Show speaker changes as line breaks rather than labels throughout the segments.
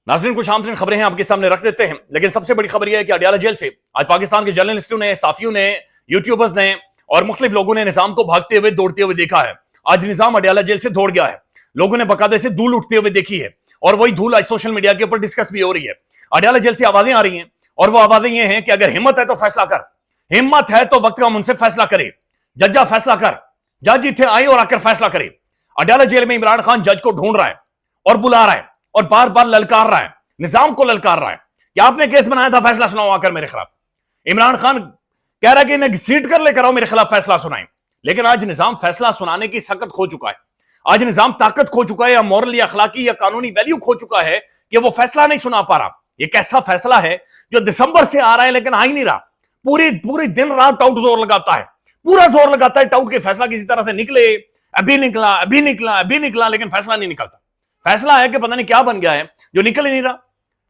नाज़रीन, कुछ आम तरीन खबरें हैं आपके सामने रख देते हैं, लेकिन सबसे बड़ी खबर यह है कि अडयाला जेल से आज पाकिस्तान के जर्नलिस्टों ने, साफियों ने, यूट्यूबर्स ने और मुख्तलिफ लोगों ने निजाम को भागते हुए, दौड़ते हुए देखा है। आज निजाम अडयाला जेल से दौड़ गया है। लोगों ने बकायदे से धूल उठते हुए देखी है और वही धूल आज सोशल मीडिया के ऊपर डिस्कस भी हो रही है। अडयाला जेल से आवाजें आ रही हैं और वो आवाजें ये हैं कि अगर हिम्मत है तो फैसला कर, हिम्मत है तो वक्त का मुनसिफ फैसला करे, जज्जा फैसला कर, जज इतने आए और आकर फैसला करे। अडयाला जेल में इमरान खान जज को ढूंढ रहा है और बुला रहा है और बार बार ललकार रहा है, निजाम को ललकार रहा है कि आपने केस बनाया था, फैसला सुनाओ आकर मेरे खिलाफ। इमरान खान कह रहा है कि इन्हें घसीट कर लेकर आओ, मेरे खिलाफ फैसला सुनाएं। लेकिन आज निजाम फैसला सुनाने की सकत खो चुका है। आज निजाम ताकत खो चुका है, या मॉरल या अखलाकी या कानूनी वैल्यू खो चुका है कि वो फैसला नहीं सुना पा रहा। ये कैसा फैसला है जो दिसंबर से आ रहा है लेकिन आ ही नहीं रहा। पूरी दिन रात टाउट जोर लगाता है, पूरा जोर लगाता है टाउट के फैसला किसी तरह से निकले। अभी निकला, अभी निकला, अभी निकला, लेकिन फैसला नहीं निकलता। फैसला है कि पता नहीं क्या बन गया है जो निकल ही नहीं रहा,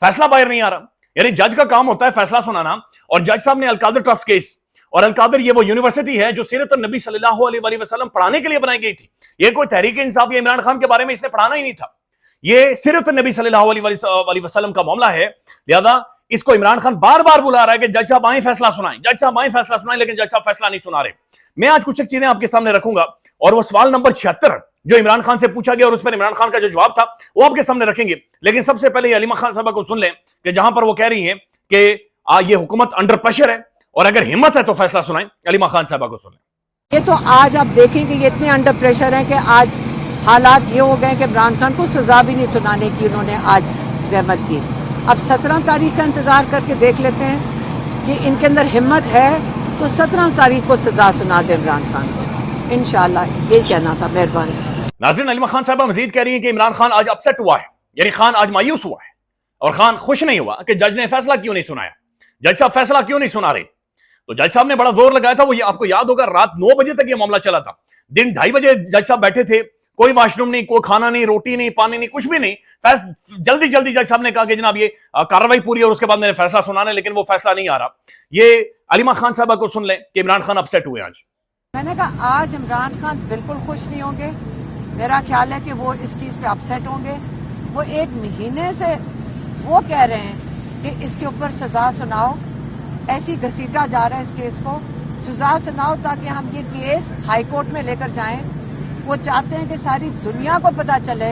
फैसला बाहर नहीं आ रहा। यानी जज का काम होता है फैसला सुनाना, और जज साहब ने अलकादर ट्रस्ट केस, और अलकादर ये वो यूनिवर्सिटी है जो सीरत नबी सल्लल्लाहु अलैहि वसल्लम पढ़ाने के लिए बनाई गई थी। ये कोई तहरीक इंसाफ या इमरान खान के बारे में इसने पढ़ाना ही नहीं था, ये सीरत नबी सल्लल्लाहु अलैहि वसल्लम का मामला है। लिहाजा इसको इमरान खान बार बार बुला रहा है कि जज साहब आए फैसला सुनाएं, जज साहब आए फैसला सुनाएं, लेकिन जज साहब फैसला नहीं सुना रहे। मैं आज कुछ एक चीजें आपके सामने रखूंगा, और वो सवाल नंबर 76 जो इमरान खान से पूछा गया और उस पर इमरान खान का जो जवाब था वो आपके सामने रखेंगे। लेकिन सबसे पहले ये अलीमा खान साहब को सुन लें कि जहां पर वो कह रही हैं कि ये हुकूमत अंडर प्रेशर है और अगर हिम्मत है तो फैसला सुनाएं। अलीमा खान साहब को सुन लें।
ये तो आज आप देखेंगे ये इतने अंडर प्रेशर हैं कि आज हालात ये हो गए कि इमरान खान को सजा भी नहीं सुनाने की उन्होंने आज जहमत की। अब 17 तारीख का इंतजार करके देख लेते हैं कि इनके अंदर हिम्मत है तो 17 तारीख को सजा सुना दे इमरान खान को, इंशाल्लाह। ये कहना था, मेहरबानी।
नाज़रीन, अलीमा खान साहब मजीद कह रही हैं कि इमरान खान आज अपसेट हुआ है, यानी खान आज मायूस हुआ है और खान खुश नहीं हुआ कि जज ने फैसला क्यों नहीं सुनाया, जज साहब फैसला क्यों नहीं सुना रहे। तो जज साहब ने बड़ा जोर लगाया था, वो ये आपको याद होगा, रात 9 बजे तक ये मामला चला था। दिन 2:30 बजे जज साहब बैठे थे, कोई वॉशरूम नहीं, कोई खाना नहीं, रोटी नहीं, पानी नहीं, कुछ भी नहीं। जल्दी जल्दी जज साहब ने कहा कि जनाब ये कार्रवाई पूरी और उसके बाद मैंने फैसला सुनाना है, लेकिन वो फैसला नहीं आ रहा। ये अलीमा खान साहब को सुन लें कि इमरान खान अपसेट हुए आज।
मैंने कहा आज इमरान खान बिल्कुल खुश नहीं होंगे। मेरा ख्याल है कि वो इस चीज़ पे अपसेट होंगे। वो 1 महीने से वो कह रहे हैं कि इसके ऊपर सजा सुनाओ, ऐसी घसीटा जा रहा है इस केस को, सजा सुनाओ ताकि हम ये केस हाई कोर्ट में लेकर जाएं। वो चाहते हैं कि सारी दुनिया को पता चले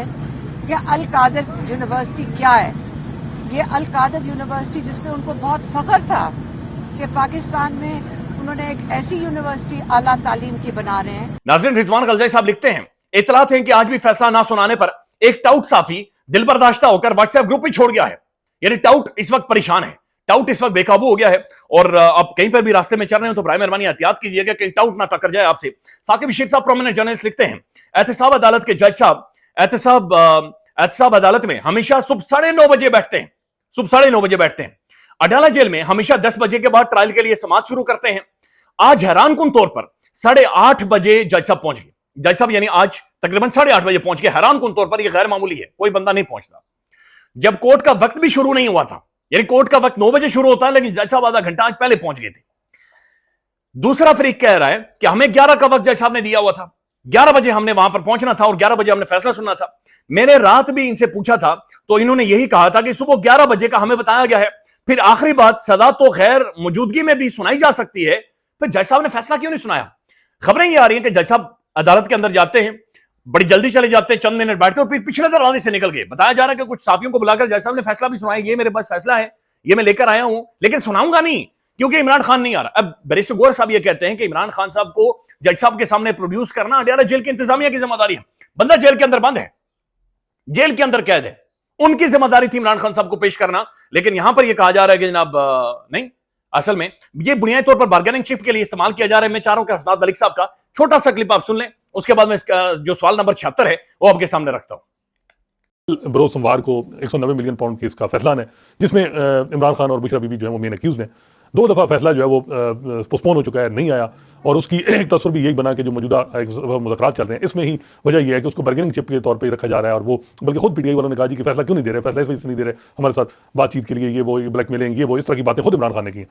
कि अल कादर यूनिवर्सिटी क्या है। ये अल कादर यूनिवर्सिटी जिसमें उनको बहुत फख्र था कि पाकिस्तान में उन्होंने एक ऐसी यूनिवर्सिटी आला तालीम की बना रहे हैं।
नाज़रीन, रिजवान गलजाई साहब लिखते हैं, इतलात है कि आज भी फैसला ना सुनाने पर एक टाउट साफी दिल बर्दाश्ता होकर व्हाट्सएप ग्रुप ही छोड़ गया है। यानी टाउट इस वक्त परेशान है, टाउट इस वक्त बेकाबू हो गया है, और आप कहीं पर भी रास्ते में चल रहे हो तो बराए मेहरबानी एहतियात कीजिएगा कि टाउट ना टक्कर जाए आपसे। साकिब बशीर साहब प्रोमिनेंट जर्नलिस्ट लिखते हैं, एहतसाब अदालत के जज साहब एहतसाब अदालत में हमेशा सुबह 9:30 बजे बैठते हैं, सुबह 9:30 बजे बैठते हैं। अडयाला जेल में हमेशा 10 बजे के बाद ट्रायल के लिए समाअत शुरू करते हैं। आज हैरानकुन तौर पर 8:30 बजे जज साहब पहुंच गए। जज साहब यानी आज तकरीबन 8:30 बजे पहुंच गए। हैरानकुन तौर पर यह गैर मामूली है, कोई बंदा नहीं पहुंचता। जब कोर्ट का वक्त भी शुरू नहीं हुआ था, यानी कोर्ट का वक्त 9 बजे शुरू होता है, लेकिन जज साहब आधा घंटा आज पहले पहुंच गए थे। दूसरा फरीक कह रहा है कि हमें 11 का वक्त जज साहब ने दिया हुआ था, 11 बजे हमने वहां पर पहुंचना था और 11 बजे हमने फैसला सुनना था। मैंने रात भी इनसे पूछा था तो इन्होंने यही कहा था कि सुबह 11 बजे का हमें बताया गया है। फिर आखिरी बात, सजा तो खैर मौजूदगी में भी सुनाई जा सकती है, फिर जज साहब ने फैसला क्यों नहीं सुनाया। खबरें ये आ रही हैं कि जज साहब अदालत के अंदर जाते हैं, बड़ी जल्दी चले जाते हैं, चंद मिनट बैठते हैं और फिर पिछले दरवाजे से निकल गए। बताया जा रहा है कि कुछ साफियों को बुलाकर जज साहब ने फैसला भी सुनाया, ये मेरे पास फैसला है, ये मैं लेकर आया हूं, लेकिन सुनाऊंगा नहीं क्योंकि इमरान खान नहीं आ रहा। अब बैरिस्टर गौहर साहब ये कहते हैं कि इमरान खान साहब को जज साहब के सामने प्रोड्यूस करना अडयाला जेल की इंतजामिया की जिम्मेदारी है। बंदा जेल के अंदर बंद है, जेल के अंदर कैद है, उनकी जिम्मेदारी थी इमरान खान साहब को पेश करना। लेकिन यहां पर यह कहा जा रहा है कि जनाब नहीं, असल में ये बुनियादी तौर पर बार्गेनिंग चिप के लिए इस्तेमाल किया जा रहा है। मैं चारों के हसनात मलिक साहब का छोटा सा क्लिप आप सुन लें, उसके बाद में इसका जो सवाल नंबर 76 है वो आपके सामने रखता हूं।
बरोज सोमवार को 190 मिलियन पाउंड केस का फैसला है, जिसमें इमरान खान और बुशरा बीबी जो है वो मेन एक्यूज हैं। 2 दफा फैसला जो है वो पोस्टपोन हो चुका है, नहीं आया, और उसकी एक तस्वीर भी यही बना कि जो मौजूदा मुज़ाकरात चल रहे हैं इसमें ही वजह यह है कि उसको बार्गेनिंग चिप के तौर पर रखा जा रहा है। और वो बल्कि खुद पीटीआई वालों ने कहा जी कि फैसला क्यों नहीं दे रहे, फैसला इस वजह से नहीं दे रहे हमारे साथ बातचीत के लिए, ये वो ब्लैकमेलिंग, ये वो इस तरह की बातें खुद इमरान खान ने की।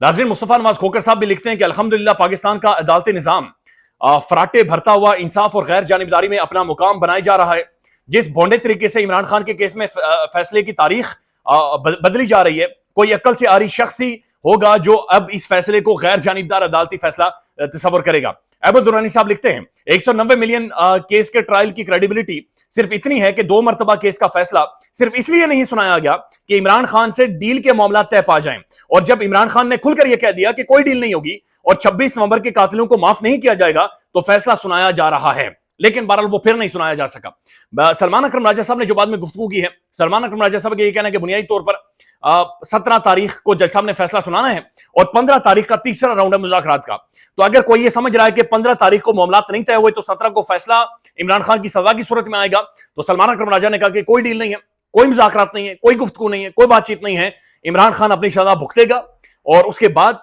नाज़रीन, मुस्तफा नवाज खोकर साहब भी लिखते हैं कि अल्हम्दुलिल्लाह पाकिस्तान का अदालती निज़ाम फराटे भरता हुआ इंसाफ और गैर जानिबदारी में अपना मुकाम बनाए जा रहा है। जिस भोंडे तरीके से इमरान खान के केस में फैसले की तारीख बदली जा रही है, कोई अक्ल से आ रही शख्स ही होगा जो अब इस फैसले को गैर जानिबदार अदालती फैसला तस्वर करेगा। अहमद दुरानी साहब लिखते हैं 190 मिलियन केस के ट्रायल की क्रेडिबिलिटी सिर्फ इतनी है कि 2 मरतबा केस का फैसला सिर्फ इसलिए नहीं सुनाया गया कि इमरान खान से डील के मामला तय पा जाएं, और जब इमरान खान ने खुलकर यह कह दिया कि कोई डील नहीं होगी और 26 नवंबर के कातिलों को माफ नहीं किया जाएगा, तो फैसला सुनाया जा रहा है। लेकिन बहरहाल वो फिर नहीं सुनाया जा सका। सलमान अकरम राजा साहब ने जो बाद में गुफ्तगू की है, सलमान अकरम राजा साहब का ये कहना है कि बुनियादी तौर पर 17 तारीख को जज साहब ने फैसला सुनाना है और 15 तारीख का तीसरा राउंड है मुज़ाकरात का। तो अगर कोई ये समझ रहा है कि 15 तारीख को मामलात नहीं तय हुए तो 17 को फैसला इमरान खान की सजा की सूरत में आएगा, तो सलमान अकरम राजा ने कहा कि कोई डील नहीं है, कोई मुज़ाकरात नहीं है, कोई गुफ्तगू नहीं है, कोई बातचीत नहीं है। इमरान खान अपनी सजा भुगतेगा और उसके बाद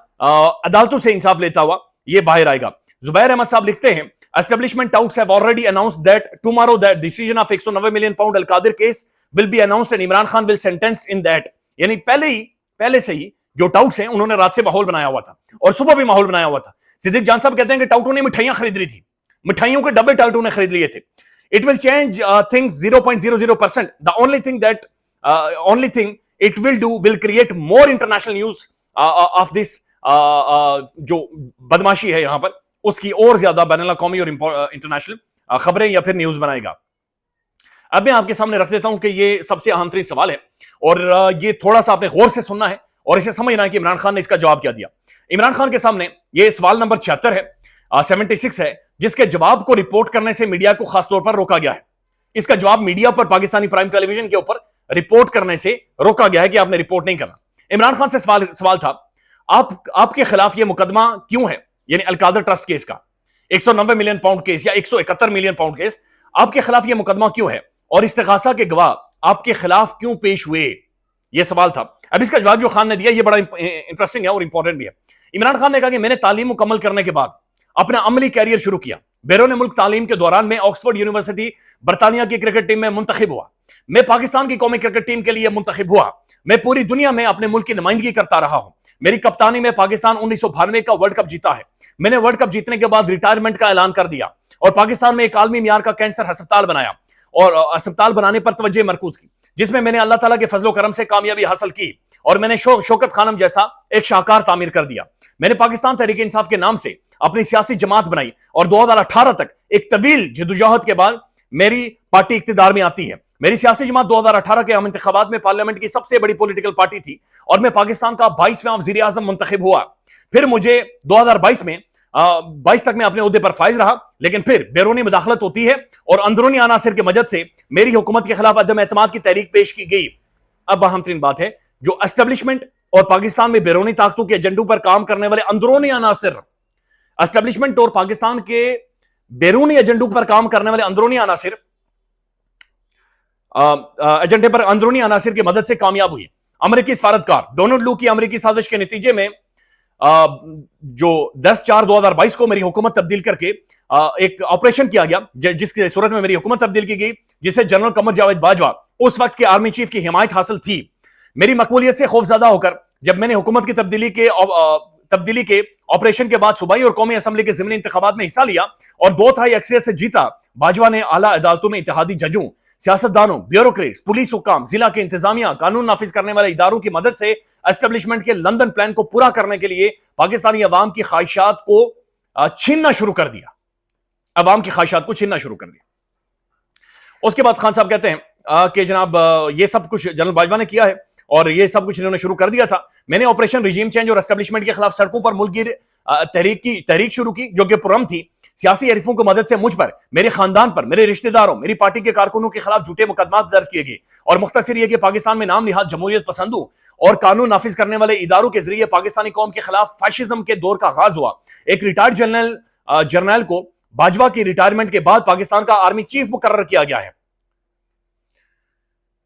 अदालतों से इंसाफ लेता हुआ ये बाहर आएगा। जुबैर अहमद साहब लिखते हैं establishment touts have already announced that tomorrow that decision of 190 million pound Al-Qadir case will be announced and Imran Khan will sentenced in that। यानी पहले से ही जो टाउट्स हैं उन्होंने रात से माहौल बनाया हुआ था और सुबह भी माहौल बनाया हुआ था। सिद्दीक जान साहब कहते हैं कि टाउटों ने मिठाइयां खरीद ली थी, मिठाइयों के डब्बे टाउटों ने खरीद लिए थे। It will change things 0.00%. The only thing it will do will create more international news of this जो बदमाशी है यहां पर, उसकी और ज्यादा बैनुल कौमी और इंटरनेशनल खबरें या फिर न्यूज बनाएगा। अब मैं आपके सामने रख देता हूं कि ये सबसे अहम तरीन सवाल है और ये थोड़ा सा आपने गौर से सुनना है और इसे समझना है कि इमरान खान ने इसका जवाब क्या दिया। इमरान खान के सामने ये सवाल नंबर 76 है, 76 है, जिसके जवाब को रिपोर्ट करने से मीडिया को खासतौर पर रोका गया है। इसका जवाब मीडिया पर पाकिस्तानी प्राइम टेलीविजन के ऊपर रिपोर्ट करने से रोका गया है कि आपने रिपोर्ट नहीं करना। इमरान खान से सवाल था आपके खिलाफ यह मुकदमा क्यों है, यानी अलकादर ट्रस्ट केस का 190 मिलियन पाउंड केस या 171 मिलियन पाउंड केस, आपके खिलाफ यह मुकदमा क्यों है और इस्तिगासा के गवाह आपके खिलाफ क्यों पेश हुए, यह सवाल था। अब इसका जवाब जो खान ने दिया यह बड़ा इंटरेस्टिंग है और इंपॉर्टेंट भी है। इमरान खान ने कहा कि मैंने तालीम मुकम्मल करने के बाद अपना अमली कैरियर शुरू किया। बैरून मुल्क तालीम के दौरान मैं ऑक्सफोर्ड यूनिवर्सिटी बरतानिया की क्रिकेट टीम में मुंतखब हुआ, मैं पाकिस्तान की कौमी क्रिकेट टीम के लिए मुंतखब हुआ, मैं पूरी दुनिया में अपने मुल्क की नुमाइंदगी करता रहा हूं। मेरी कप्तानी में पाकिस्तान 1992 का वर्ल्ड कप जीता है। मैंने वर्ल्ड कप जीतने के बाद रिटायरमेंट का ऐलान कर दिया और पाकिस्तान में एक आलमी मियार का कैंसर अस्पताल बनाया और अस्पताल बनाने पर तवज्जो मरकूज की, जिसमें मैंने अल्लाह ताला के फजलो करम से कामयाबी हासिल की और मैंने शौकत खानम जैसा एक शाहकार तामीर कर दिया। मैंने पाकिस्तान तहरीक इंसाफ के नाम से अपनी सियासी जमात बनाई और 2018 तक एक तवील जदोजहद के बाद मेरी पार्टी इक्तिदार में आती है। मेरी सियासी जमात 2018 के आम इंतखाबात में पार्लियामेंट की सबसे बड़ी पॉलिटिकल पार्टी थी और मैं पाकिस्तान का 22वां वजीर आजम मुंतखब हुआ। फिर मुझे 2022 में 22 तक मैं अपने ओहदे पर फाइज रहा, लेकिन फिर बैरूनी मुदाखलत होती है और अंदरूनी अनासिर की मदद से मेरी हुकूमत के खिलाफ अदम एतमाद की तहरीक पेश की गई। अब अहम तरीन बात है, जो एस्टेब्लिशमेंट और पाकिस्तान में बैरूनी ताकतों के एजेंडों पर काम करने वाले अंदरूनी अनासिर, एस्टेब्लिशमेंट और पाकिस्तान के बैरूनी एजेंडों पर काम करने वाले अंदरूनी अनासिर एजेंडे पर अंदरूनी अनासिर की मदद से कामयाब हुई। अमेरिकी सफारतकार डोनाल्ड लू की अमेरिकी साजिश के नतीजे में जो 10/4/2022 को मेरी हुकूमत तब्दील करके एक ऑपरेशन किया गया, जिसकी सूरत में मेरी हुकूमत तब्दील की गई, जिसे जनरल कमर जावेद बाजवा उस वक्त के आर्मी चीफ की हिमायत हासिल थी। मेरी मकबूलियत से खौफजदा होकर जब मैंने हुकूमत की तब्दीली के ऑपरेशन के बाद सूबाई और कौमी असम्बली के ज़िमनी इंतखाबात में हिस्सा लिया और 2/3 अक्सरियत से जीता, बाजवा ने आला अदालतों में इत्तेहादी जजों, सियासतदानों, ब्यूरोक्रेट्स, पुलिस हुकाम, जिला के इंतजामिया, कानून नाफिज करने वाले इदारों की मदद से एस्टेब्लिशमेंट के लंदन प्लान को पूरा करने के लिए पाकिस्तानी अवाम की ख्वाहिशात को छीनना शुरू कर दिया। अवाम की ख्वाहिशात को छीनना शुरू कर दिया। उसके बाद खान साहब कहते हैं कि जनाब ये सब कुछ जनरल बाजवा ने किया है और ये सब कुछ इन्होंने शुरू कर दिया था। मैंने ऑपरेशन रिजीम चेंज और एस्टेब्लिशमेंट के खिलाफ सड़कों पर मुल्कगीर तहरीक शुरू की, जो कि पुरम थी। सियासी हरीफों की मदद से मुझ पर, मेरे खानदान पर, मेरे रिश्तेदारों, मेरी पार्टी के कारकुनों के खिलाफ झूठे मुकदमात दर्ज किए गए और मुख्तसर यह कि पाकिस्तान में नाम निहाद जमहूरियत पसंदों और कानून नाफिज करने वाले इदारों के जरिए पाकिस्तानी कौम के खिलाफ फैशिज्म के दौर का आगाज हुआ। एक रिटायर्ड जनरल को बाजवा की रिटायरमेंट के बाद पाकिस्तान का आर्मी चीफ मुकर्रर किया गया है,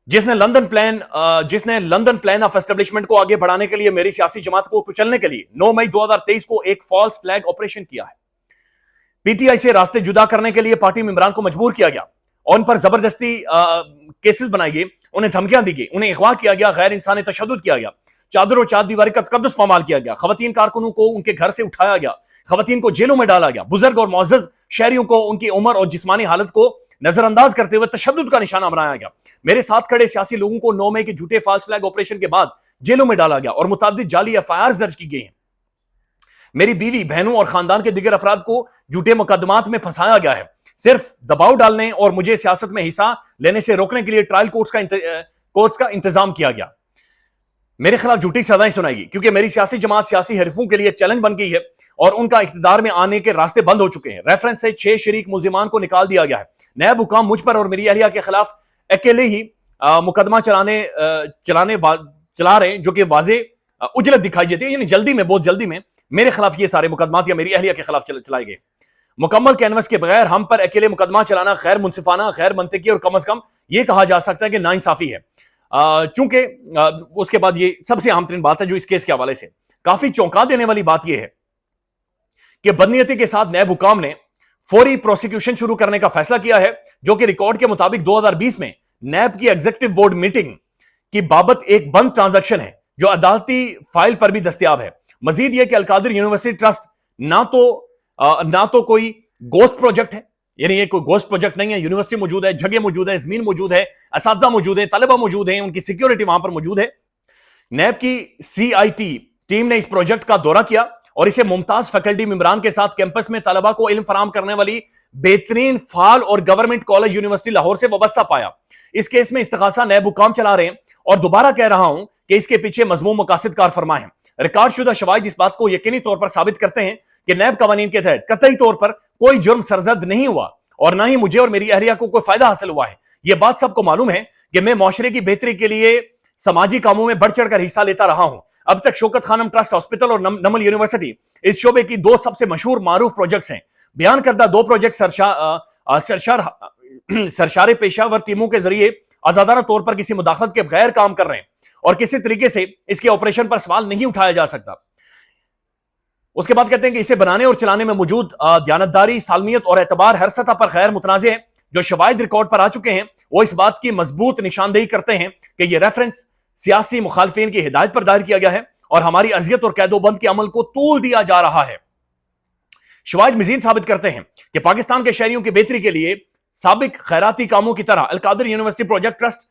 जिसने लंदन प्लान ऑफ एस्टेब्लिशमेंट को आगे बढ़ाने के लिए मेरी सियासी जमात को कुचलने के लिए 9 मई 2023 को एक फॉल्स फ्लैग ऑपरेशन किया है। पीटीआई से रास्ते जुदा करने के लिए पार्टी मेंबरान को मजबूर किया गया और उन पर जबरदस्ती केसेस बनाए गए, उन्हें धमकियां दी गई, उन्हें अगवा किया गया, गैर इंसानी तशद्दुद किया गया, चादर और चार दीवारी का तकद्दुस पामाल किया गया, खवातीन कारकुनों को उनके घर से उठाया गया, खवातीन को जेलों में डाला गया, बुजुर्ग और मुअज़्ज़ज़ शहरियों को उनकी उम्र और जिस्मानी हालत को नजर अंदाज करते हुए तशद्दुद का निशाना बनाया गया। मेरे साथ खड़े सियासी लोगों को 9 मई के झूठे फॉल्स फ्लैग ऑपरेशन के बाद जेलों में डाला गया और मुताबिक जाली एफआईआर दर्ज की गई हैं। मेरी बीवी, बहनों और खानदान के दिगर अफराद को झूठे मुकदमात में फंसाया गया है। सिर्फ दबाव डालने और मुझे सियासत में हिस्सा लेने से रोकने के लिए ट्रायल कोर्ट्स का इंतजाम किया गया। मेरे खिलाफ झूठी सजाएं सुनाई गई क्योंकि मेरी सियासी जमात सियासी हरीफों के लिए चैलेंज बन गई है और उनका इख्तिदार में आने के रास्ते बंद हो चुके हैं। रेफरेंस से 6 शरीक मुल्जिमान को निकाल दिया गया है। नैब हुकाम मुझ पर और मेरी अहलिया के खिलाफ अकेले ही मुकदमा चला रहे हैं, जो कि वाजे उजलत दिखाई देती है। यानी जल्दी में, बहुत जल्दी में मेरे खिलाफ ये सारे मुकदमात या मेरी अहलिया के खिलाफ चलाए गए। मुकम्मल कैनवस के बगैर हम पर अकेले मुकदमा चलाना गैर मुनसिफाना, गैर मंतिकी और कम अज कम ये कहा जा सकता है कि नाइंसाफी है। चूंकि उसके बाद ये सबसे अहम तरीन बात है जो इस केस के हवाले से काफी चौंका देने वाली बात यह है कि बदनीयती के साथ नैब हुकाम ने फौरी प्रोसिक्यूशन शुरू करने का फैसला किया है, जो कि रिकॉर्ड के मुताबिक 2020 में नैब की एग्जीक्यूटिव बोर्ड मीटिंग की बाबत एक बंद ट्रांजैक्शन है जो अदालती फाइल पर भी दस्तयाब है। मजीद यह कि अलकादिर यूनिवर्सिटी ट्रस्ट ना तो कोई गोस्ट प्रोजेक्ट है, यानी ये कोई गोस्ट प्रोजेक्ट नहीं है। यूनिवर्सिटी मौजूद है, जगह मौजूद है, जमीन मौजूद है, असातिज़ा मौजूद है, तलबा मौजूद है, उनकी सिक्योरिटी वहां पर मौजूद है। नैब की CIT टीम ने इस प्रोजेक्ट का दौरा किया और इसे मुमताज फैकल्टी मेंबरान के साथ कैंपस में तलबा को इल्म फराहम करने वाली बेहतरीन फाल और गवर्नमेंट कॉलेज यूनिवर्सिटी लाहौर से वाबस्ता पाया। इस केस में इस्तिगासा नैब हुकाम चला रहे हैं और दोबारा कह रहा हूं कि इसके पीछे मजमूम मकासद कार फरमा है। रिकॉर्ड शुदा शवाहिद इस बात को यकीनी तौर पर साबित करते हैं कि नैब कवानीन के तहत कतई तौर पर कोई जुर्म सरजद नहीं हुआ और ना ही मुझे और मेरी अहलिया को कोई फायदा हासिल हुआ है। यह बात सबको मालूम है कि मैं मुआशरे की बेहतरी के लिए समाजी कामों में बढ़ चढ़कर हिस्सा लेता रहा हूं। अब तक शौकत खानम ट्रस्ट हॉस्पिटल और नमल यूनिवर्सिटी इस शोबे की 2 सबसे मशहूर मारूफ प्रोजेक्ट्स हैं। बयान करदा 2 प्रोजेक्ट सरशारे पेशावर टीमों के जरिए आजादाना तौर पर किसी मुदाखलत के बगैर काम कर रहे हैं और किसी तरीके से इसके ऑपरेशन पर सवाल नहीं उठाया जा सकता। उसके बाद कहते हैं कि इसे बनाने और चलाने में मौजूद दयानतदारी, सालमियत और एतबार हर सतह पर गैर मुतनाज़े है। जो शवाहिद रिकॉर्ड पर आ चुके हैं वो इस बात की मजबूत निशानदेही करते हैं कि यह रेफरेंस सियासी मुखालफिन की हिदायत पर दायर किया गया है और हमारी अजियत और कैदोबंद के अमल को तूल दिया जा रहा है। शवाहिद मजीद साबित करते हैं कि पाकिस्तान के शहरियों की बेहतरी के लिए साबिक खैराती कामों की तरह अलकादिर यूनिवर्सिटी प्रोजेक्ट ट्रस्ट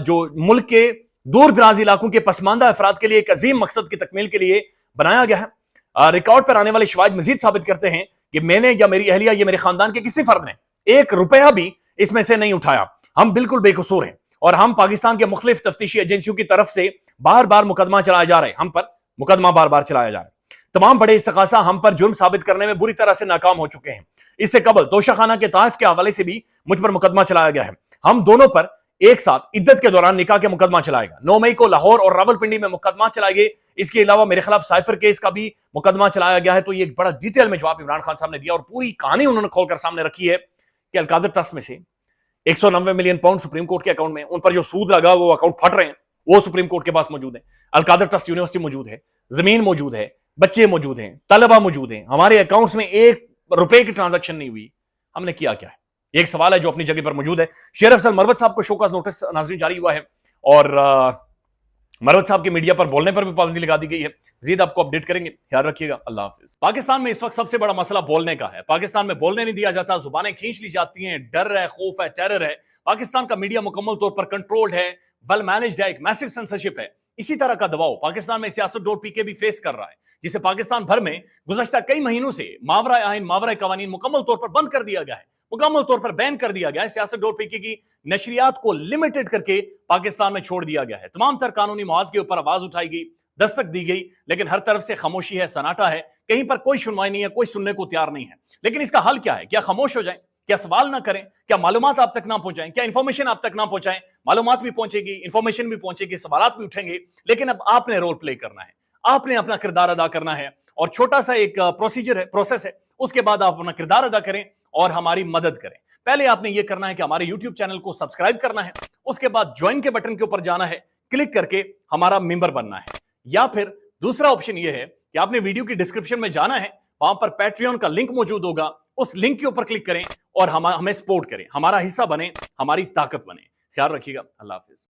जो मुल्क के दूर दराज इलाकों के पसमानदा अफराद के लिए एक अजीम मकसद की तकमील के लिए बनाया गया है। रिकॉर्ड पर आने वाले शवाहिद मजीद साबित करते हैं कि मैंने या मेरी अहलिया या मेरे खानदान के किसी फर्द ने 1 रुपया भी इसमें से नहीं उठाया। हम बिल्कुल बेकसूर हैं और हम पाकिस्तान के मुख्तलिफ तफ्तीशी एजेंसियों की तरफ से बार बार मुकदमा चलाए जा रहे हैं। हम पर मुकदमा बार बार चलाया जा रहा है। तमाम बड़े इस्तिगासा हम पर जुर्म साबित करने में बुरी तरह से नाकाम हो चुके हैं। इससे कबल तोशाखाना के ताइफ के हवाले से भी मुझ पर मुकदमा चलाया गया है। हम दोनों पर एक साथ इद्दत के दौरान निकाह के मुकदमा चलाएगा। 9 मई को लाहौर और रावलपिंडी में मुकदमा चलाए गए। इसके अलावा मेरे खिलाफ साइफर केस का भी मुकदमा चलाया गया है। तो ये एक बड़ा डिटेल में जवाब इमरान खान साहब ने दिया और पूरी कहानी उन्होंने खोलकर सामने रखी है कि अलकादिर ट्रस्ट में से 190 मिलियन पाउंड सुप्रीम कोर्ट के अकाउंट में, उन पर जो सूद लगा वो अकाउंट फट रहे हैं, वो सुप्रीम कोर्ट के पास मौजूद है। अलकादिर ट्रस्ट यूनिवर्सिटी मौजूद है, जमीन मौजूद है, बच्चे मौजूद हैं, तलबा मौजूद हैं। हमारे अकाउंट्स में 1 रुपए की ट्रांजैक्शन नहीं हुई। हमने किया क्या है? एक सवाल है जो अपनी जगह पर मौजूद है। शेर अफजल मरवत साहब को शोकॉज नोटिस नाज़रीन जारी हुआ है और मरवत साहब के मीडिया पर बोलने पर भी पाबंदी लगा दी गई है। मजीद आपको अपडेट करेंगे, ख्याल रखिएगा। अल्लाह हाफिज। पाकिस्तान में इस वक्त सबसे बड़ा मसला बोलने का है। पाकिस्तान में बोलने नहीं दिया जाता, जुबानें खींच ली जाती हैं, डर है, खौफ है, टेरर है। पाकिस्तान का मीडिया मुकम्मल तौर पर कंट्रोल्ड है, वेल मैनेज्ड है, एक मैसिव सेंसरशिप है। इसी तरह का दबाव पाकिस्तान में siyaset.pk भी फेस कर रहा है, जिसे पाकिस्तान भर में गुज़श्ता कई महीनों से मावरा आइन, मावरा कवानीन मुकम्मल तौर पर बंद कर दिया गया है, मुकम्मल तौर पर बैन कर दिया गया है। siyaset.pk की नशरियात को लिमिटेड करके पाकिस्तान में छोड़ दिया गया है। तमाम तर कानूनी मवाज के ऊपर आवाज उठाई गई, दस्तक दी गई, लेकिन हर तरफ से खामोशी है, सन्नाटा है। कहीं पर कोई सुनवाई नहीं है, कोई सुनने को तैयार नहीं है। लेकिन इसका हल क्या है? क्या खामोश हो जाए? क्या सवाल ना करें? क्या मालूमात आप तक ना पहुंचाएं? क्या इंफॉर्मेशन आप तक ना पहुंचाएं? मालूमात भी पहुंचेगी, इंफॉर्मेशन भी पहुंचेगी, सवालात भी उठेंगे, लेकिन अब आपने रोल प्ले करना है, आपने अपना किरदार अदा करना है। और छोटा सा एक प्रोसीजर है, प्रोसेस है, उसके बाद आप अपना किरदार अदा करें और हमारी मदद करें। पहले आपने ये करना है कि हमारे यूट्यूब चैनल को सब्सक्राइब करना है, उसके बाद ज्वाइन के बटन के ऊपर जाना है, क्लिक करके हमारा मेंबर बनना है। या फिर दूसरा ऑप्शन ये है कि आपने वीडियो की डिस्क्रिप्शन में जाना है, वहां पर पैट्रियन का लिंक मौजूद होगा, उस लिंक के ऊपर क्लिक करें और हमें सपोर्ट करें, हमारा हिस्सा बने, हमारी ताकत बने। ख्याल रखिएगा। अल्लाह हाफिज।